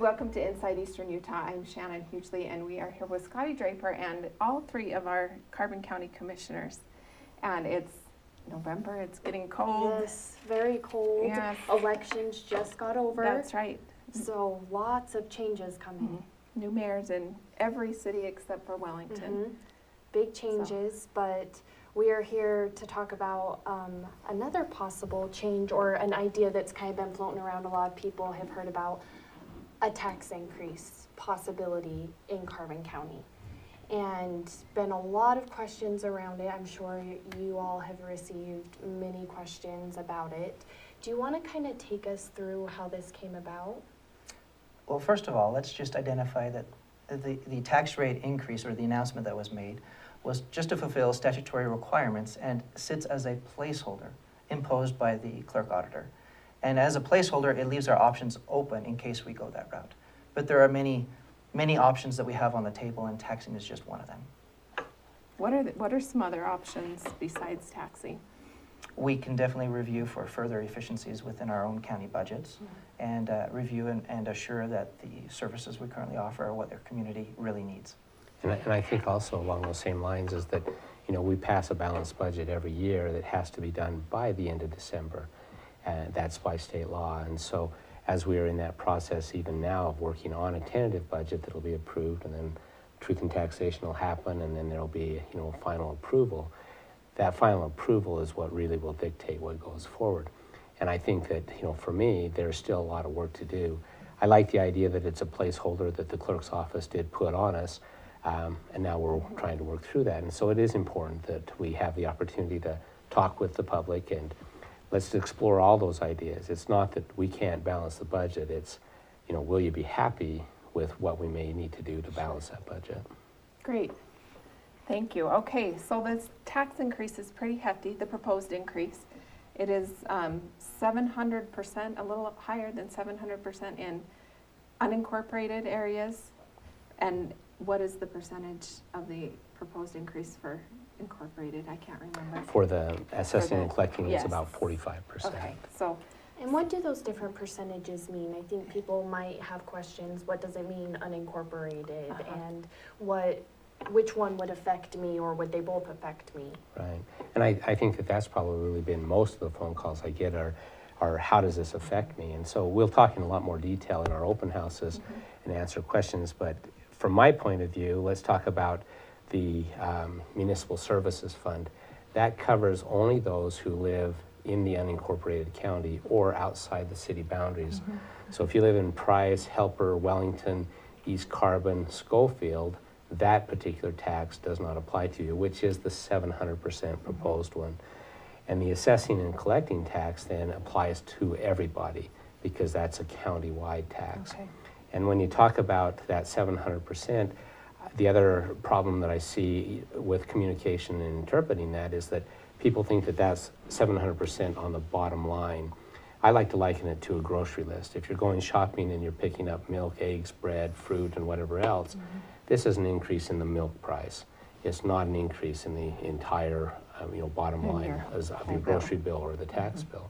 welcome to Inside Eastern Utah. I'm Shannon Hughley, and we are here with Scotty Draper and all three of our Carbon County commissioners. And it's November, it's getting cold. Yes, very cold. Yes. Elections just got over. That's right. So lots of changes coming. New mayors in every city except for Wellington. Big changes, but we are here to talk about another possible change or an idea that's kind of been floating around. A lot of people have heard about a tax increase possibility in Carbon County. And been a lot of questions around it. I'm sure you all have received many questions about it. Do you want to kind of take us through how this came about? Well, first of all, let's just identify that the tax rate increase, or the announcement that was made, was just to fulfill statutory requirements and sits as a placeholder imposed by the clerk auditor. And as a placeholder, it leaves our options open in case we go that route. But there are many options that we have on the table, and taxing is just one of them. What are some other options besides taxing? We can definitely review for further efficiencies within our own county budgets, and review and assure that the services we currently offer are what their community really needs. And I think also along those same lines is that, we pass a balanced budget every year that has to be done by the end of December. And that's by state law. And so as we are in that process even now of working on a tentative budget that'll be approved, and then truth and taxation will happen, and then there'll be, final approval. That final approval is what really will dictate what goes forward. And I think that, for me, there's still a lot of work to do. I like the idea that it's a placeholder that the clerk's office did put on us, and now we're trying to work through that. And so it is important that we have the opportunity to talk with the public, and let's explore all those ideas. It's not that we can't balance the budget. It's, will you be happy with what we may need to do to balance that budget? Great. Thank you. Okay, so this tax increase is pretty hefty, the proposed increase. It is 700%, a little higher than 700% in unincorporated areas. And what is the percentage of the proposed increase for incorporated? I can't remember. For the assessing and collecting, yes. it's about 45%. Okay, so. And what do those different percentages mean? I think people might have questions. What does it mean unincorporated? And which one would affect me, or would they both affect me? Right. And I think that that's probably really been most of the phone calls I get are how does this affect me? And so we'll talk in a lot more detail in our open houses and answer questions. But from my point of view, let's talk about the Municipal Services Fund. That covers only those who live in the unincorporated county or outside the city boundaries. So if you live in Price, Helper, Wellington, East Carbon, Schofield, that particular tax does not apply to you, which is the 700% proposed one. And the assessing and collecting tax then applies to everybody, because that's a county-wide tax. Okay. And when you talk about that 700%, the other problem that I see with communication and interpreting that is that people think that that's 700% on the bottom line. I like to liken it to a grocery list. If you're going shopping and you're picking up milk, eggs, bread, fruit, and whatever else, this is an increase in the milk price. It's not an increase in the entire bottom line of your grocery bill or the tax bill.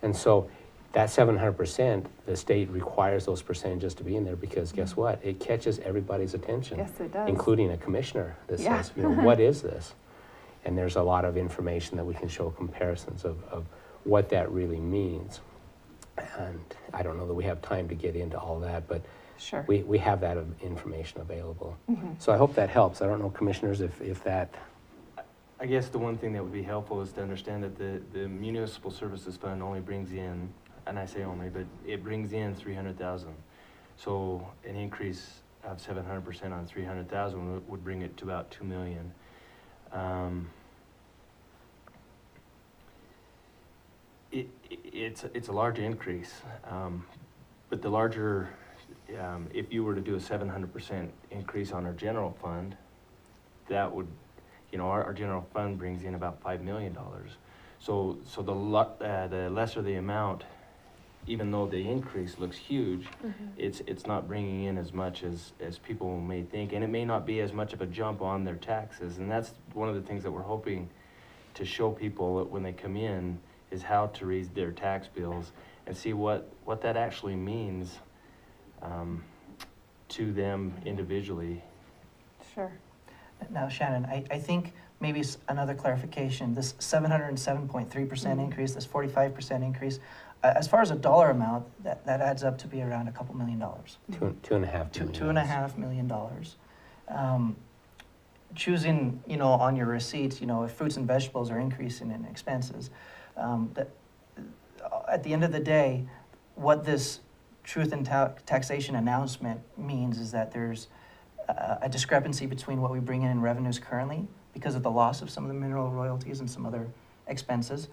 And so that 700%, the state requires those percentages to be in there because guess what? It catches everybody's attention. Yes, it does. Including a commissioner that says, what is this? And there's a lot of information that we can show comparisons of what that really means. And I don't know that we have time to get into all that, but sure. we have that information available. So I hope that helps. I don't know, commissioners, if that... I guess the one thing that would be helpful is to understand that the Municipal Services Fund only brings in, and I say only, but it brings in $300,000. So an increase of 700% on $300,000 would bring it to about $2 million. It's a large increase, but the larger, if you were to do a 700% increase on our general fund, that would, our general fund brings in about $5 million. So the lesser the amount, even though the increase looks huge, it's not bringing in as much as people may think, and it may not be as much of a jump on their taxes. And that's one of the things that we're hoping to show people when they come in, is how to read their tax bills and see what that actually means to them individually. Sure. Now, Shannon, I think maybe another clarification, this 707.3% increase, this 45% increase, as far as a dollar amount, that adds up to be around a couple $2 million. Two and a half million. $2.5 million. Choosing, on your receipts, if fruits and vegetables are increasing in expenses, that at the end of the day, what this truth in taxation announcement means is that there's a discrepancy between what we bring in revenues currently because of the loss of some of the mineral royalties and some other expenses.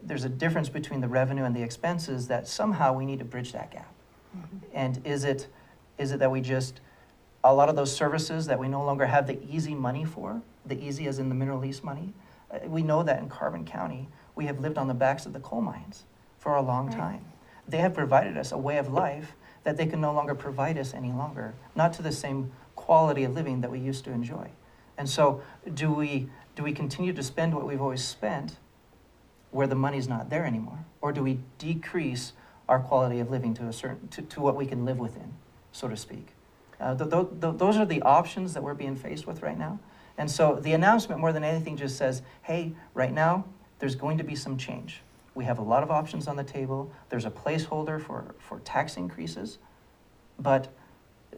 There's a difference between the revenue and the expenses that somehow we need to bridge that gap. And is it that we just, a lot of those services that we no longer have the easy money for, the easy as in the mineral lease money, we know that in Carbon County, we have lived on the backs of the coal mines for a long time. They have provided us a way of life that they can no longer provide us any longer, not to the same quality of living that we used to enjoy. And so do we continue to spend what we've always spent where the money's not there anymore? Or do we decrease our quality of living to what we can live within, so to speak? Those are the options that we're being faced with right now. And so the announcement more than anything just says, hey, right now, there's going to be some change. We have a lot of options on the table. There's a placeholder for tax increases, but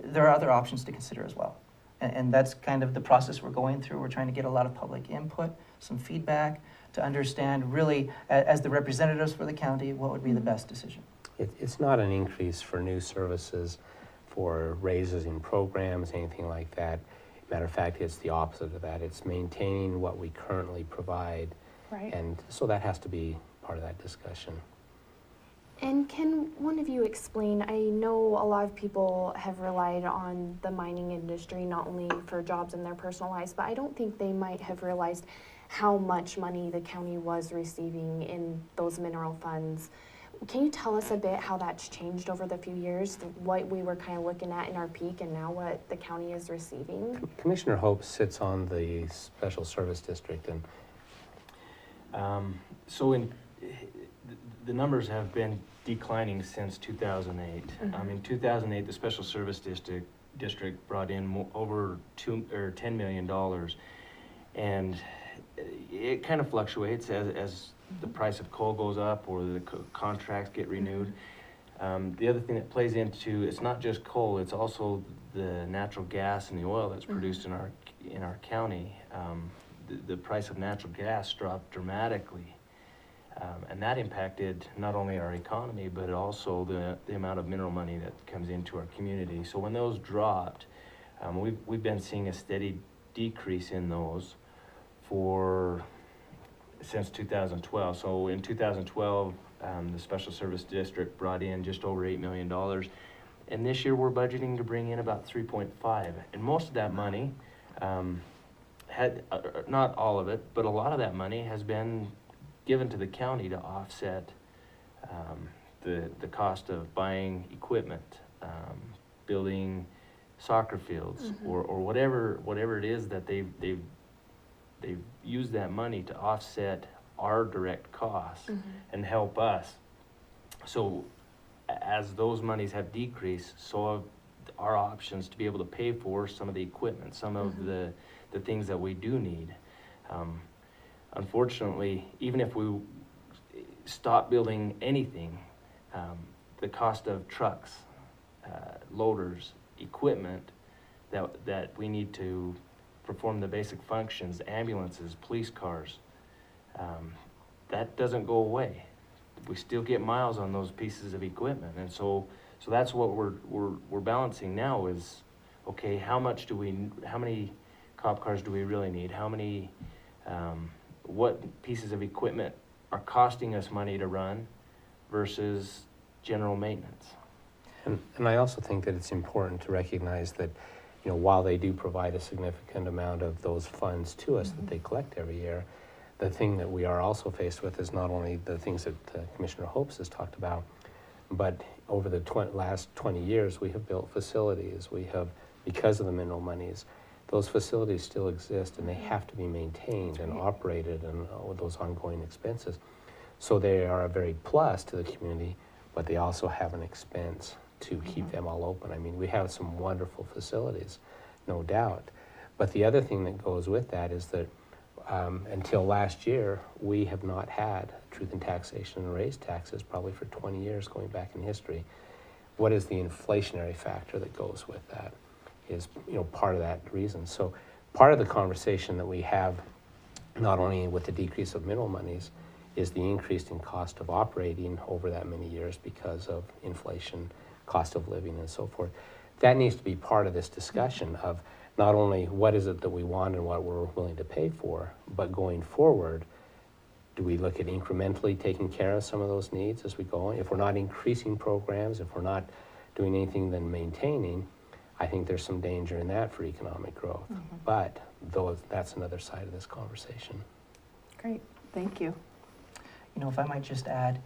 there are other options to consider as well. And that's kind of the process we're going through. We're trying to get a lot of public input, some feedback, to understand really, as the representatives for the county, what would be the best decision. It's not an increase for new services, for raises in programs, anything like that. Matter of fact, it's the opposite of that. It's maintaining what we currently provide. Right. And so that has to be part of that discussion. And can one of you explain, I know a lot of people have relied on the mining industry not only for jobs in their personal lives, but I don't think they might have realized how much money the county was receiving in those mineral funds. Can you tell us a bit how that's changed over the few years, what we were kind of looking at in our peak and now what the county is receiving? Commissioner Hope sits on the Special Service District, and The numbers have been declining since 2008. In 2008, the Special Service District brought in over $10 million, and it kind of fluctuates as the price of coal goes up or the contracts get renewed. The other thing that plays into, it's not just coal, it's also the natural gas and the oil that's produced in our county. The price of natural gas dropped dramatically. And that impacted not only our economy, but also the amount of mineral money that comes into our community. So when those dropped, we've been seeing a steady decrease in those since 2012. So in 2012, the Special Service District brought in just over $8 million. And this year we're budgeting to bring in about 3.5. And most of that money, not all of it, but a lot of that money has been given to the county to offset the cost of buying equipment, building soccer fields, or whatever it is that they've used that money to offset our direct costs and help us. So as those monies have decreased, so have our options to be able to pay for some of the equipment, some of the things that we do need. Unfortunately, even if we stop building anything, the cost of trucks, loaders, equipment that we need to perform the basic functions, ambulances, police cars, that doesn't go away. We still get miles on those pieces of equipment, and so that's what we're balancing now is, okay, how many cop cars do we really need? How many what pieces of equipment are costing us money to run versus general maintenance. And I also think that it's important to recognize that, while they do provide a significant amount of those funds to us that they collect every year, the thing that we are also faced with is not only the things that Commissioner Hopes has talked about, but over the last 20 years, we have built facilities. We have, because of the mineral monies, those facilities still exist and they have to be maintained and operated and with those ongoing expenses. So they are a very plus to the community, but they also have an expense to keep them all open. I mean, we have some wonderful facilities, no doubt. But the other thing that goes with that is that until last year, we have not had truth in taxation and raised taxes probably for 20 years going back in history. What is the inflationary factor that goes with that is, part of that reason. So part of the conversation that we have, not only with the decrease of mineral monies, is the increase in cost of operating over that many years because of inflation, cost of living, and so forth. That needs to be part of this discussion of not only what is it that we want and what we're willing to pay for, but going forward, do we look at incrementally taking care of some of those needs as we go on? If we're not increasing programs, if we're not doing anything than maintaining, I think there's some danger in that for economic growth. But that's another side of this conversation. Great, thank you. If I might just add,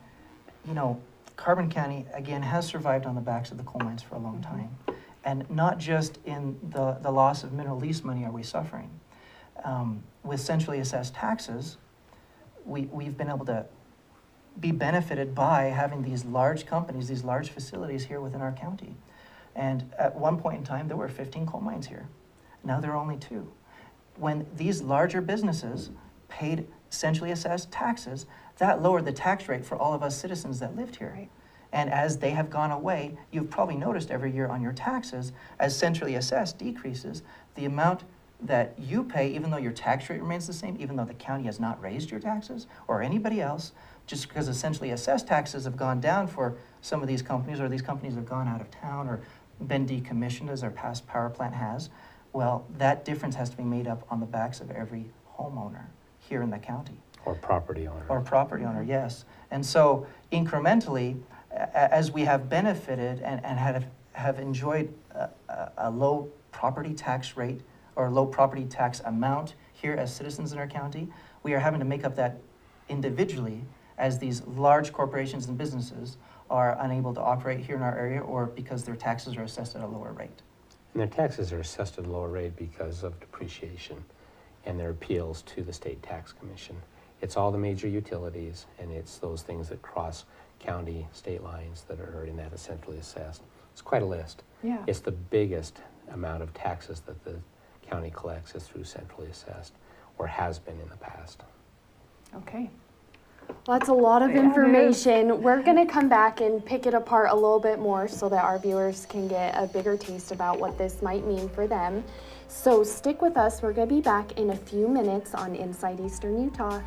Carbon County, again, has survived on the backs of the coal mines for a long time. And not just in the loss of mineral lease money are we suffering. With centrally assessed taxes, we've been able to be benefited by having these large companies, these large facilities here within our county. And at one point in time, there were 15 coal mines here. Now there are only 2. When these larger businesses paid centrally assessed taxes, that lowered the tax rate for all of us citizens that lived here. Right. And as they have gone away, you've probably noticed every year on your taxes, as centrally assessed decreases, the amount that you pay, even though your tax rate remains the same, even though the county has not raised your taxes, or anybody else, just because essentially assessed taxes have gone down for some of these companies, or these companies have gone out of town or been decommissioned as our past power plant has, well, that difference has to be made up on the backs of every homeowner here in the county. Or property owner. Or property owner, yes. And so incrementally, as we have benefited and have enjoyed a low property tax rate or low property tax amount here as citizens in our county, we are having to make up that individually as these large corporations and businesses are unable to operate here in our area or because their taxes are assessed at a lower rate. And their taxes are assessed at a lower rate because of depreciation and their appeals to the State Tax Commission. It's all the major utilities, and it's those things that cross county, state lines that are in that essentially assessed. It's quite a list. Yeah. It's the biggest amount of taxes that the county collects is through centrally assessed, or has been in the past. Okay. Well, that's a lot of Yeah, it is. information. We're going to come back and pick it apart a little bit more so that our viewers can get a bigger taste about what this might mean for them. So stick with us. We're going to be back in a few minutes on Inside Eastern Utah.